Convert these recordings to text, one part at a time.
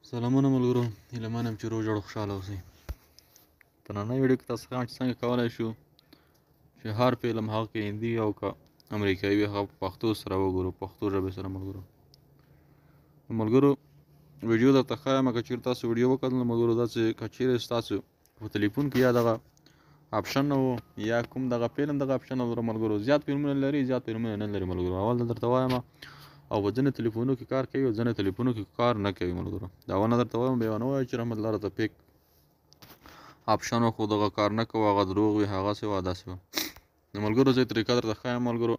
سلامونه ملګرو، هیله من یم چې روغ جوړ خوشحاله اوسئ. په نننۍ ویډیو کې تاسو ښکارم چې څنګه کولی شو چې هر فلم هغه که هندي او که امریکایي وي هغه په پښتو سره وګورو، پښتو ژبې سره ملګرو ویډیو درته ښایم. که چېرې تاسو ویډیو وکتل نو ملګرو دا چې که چېرې ستاسو په تلیفون کې یا دغه آپشن نه و یا کوم دغه فلم دغه آپشن نه ملګرو، زیات فلمونه لري زیات فلمونه نه لري ملګرو. اول درته وایم او په ځینې تلیفونو کې کار کوي او ځینې تلیفونو کې کار نه کوي ملګرو. دا اول درته وایم، بیا نه وایه چې رحمت الله راته پیک آپشن خو دغه کار نه کوي، هغه دروغ وي، هغسې وه داسې وه. نو ملګرو زه یې طریقه درته ښایم ملګرو.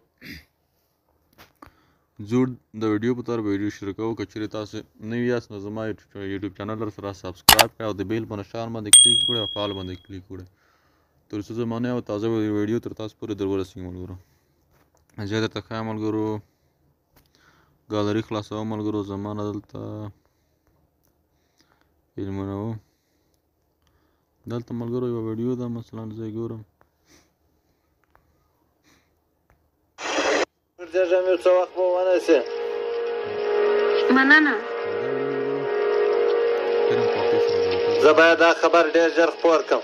ځو د ویډیو په طرف ویډیو شروع کوو. که چېرې تاسو نوي یاست نو زما یوټیوب چینل سره سبسکرایب کړئ او د بیل په نشان باندې کلیک وکړئ او فال باندې کلیک وکړئ تر څو زما نوې او تازه ویډیو تر تاسو پورې در ورسېږي ملګرو. زه یې درته ښایم ملګرو. ګالري خلاصوم ملګرو، زما نه دلته فلمونه و، دلته ملګرو یوه ویډیو ده مثلا زه یې ګورم. ګرځېږم یو څه وخت به ونیسي. مننه. زه باید دا خبر ډېر ژر خپور کړم.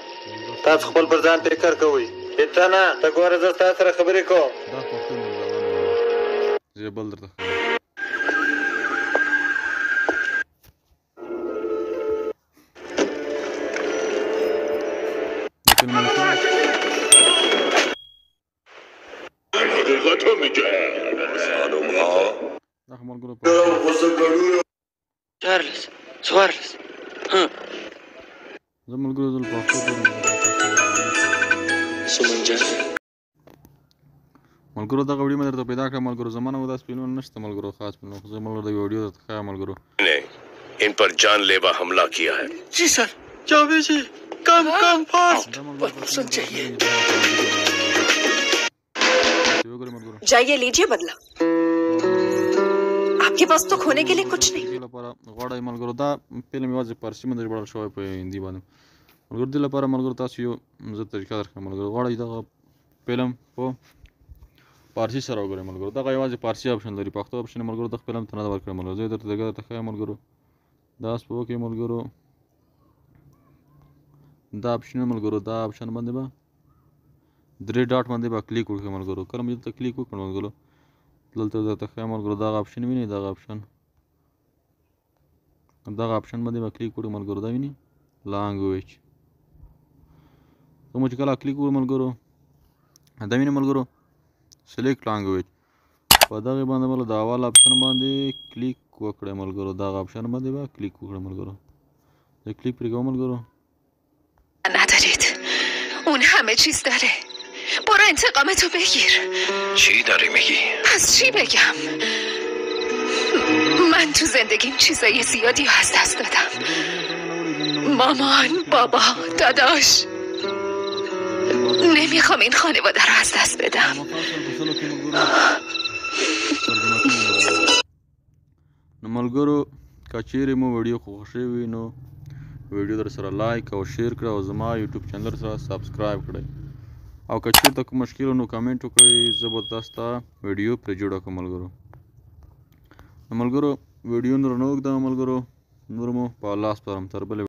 تاسو خپل پر ځان فکر کوئ. پیټنه ته ګوره زه ستا سره خبرې کوم. دا پښتو زه بل درته ښایم. څوارلس زه ملګرو دل پښتو ملګرو دغه ویډیو مې درته پیدا کړه ملګرو. زما نه داسې فلمونه نشته ملګرو، خاص فلمونه، خو زه ملګرو د ویډیو درته ښایم ملګرو. इन पर जानलेवा हमला किया है। जी सर, जावेद जी, कम फास्ट। परमिशन चाहिए। जाइए लीजिए बदला। आपके पास तो खोने के लिए कुछ नहीं। غواړی ملګرو دا فلم یوازې فارسي باندې ژباړل شوی په هندي باندې ملګرو. دې لپاره ملګرو تاسو یو زه طریقه درښیم ملګرو. غواړئ دغه فلم په فارسي سره وګورئ ملګرو. دغه یوازې فارسي آپشن لري، پښتو آپشن ملګرو دغه فلم ته نه ده ورکړی ملګرو. زه یې درته ښایم ملګرو. دا اوس په وکړئ ملګرو، دا آپشن ملګرو، دا آپشن باندې به 3 ډاټ باندې به کلیک وکړئ ملګرو. کله مې دلته کلیک وکړ ملګرو دلته درته ښایم ملګرو دغه آپشن وینئ، دغه آپشن باندې به کلیک وکړئ ملګرو. دا وینئ لانګویج. کوم چې کله کلیک وکړو ملګرو دا وینئ ملګرو سلیکټ لانګویج. په دغې باندې به د اول آپشن باندې کلیک وکړئ ملګرو. دغه آپشن باندې به کلیک وکړئ ملګرو. زه کلیک پرې کوم ملګرو. ندارید، اون همه چیز داره. برو انتقامتو بگیر. چی داری میگی؟ پس چی بگم؟ من تو زندگیم چیزای زیادی از دست دادم. مامان، بابا، داداش. نمیخوام این خانواده رو از دست بدم. نو ملګرو که چیرې مو ویډیو خوښ شوي نو ویډیو در سره لایک او شیر کړئ او زما یوټیوب چینل سره سبسکرایب کړئ. او که چېرته کوم مشکل نو کمنټ وکړئ، زه به تاسو ته ویډیو پرې جوړه کړم ملګرو. نو ملګرو ویډیو نور نه اوږدوم ملګرو، نور مو په الله سپارم تر بلې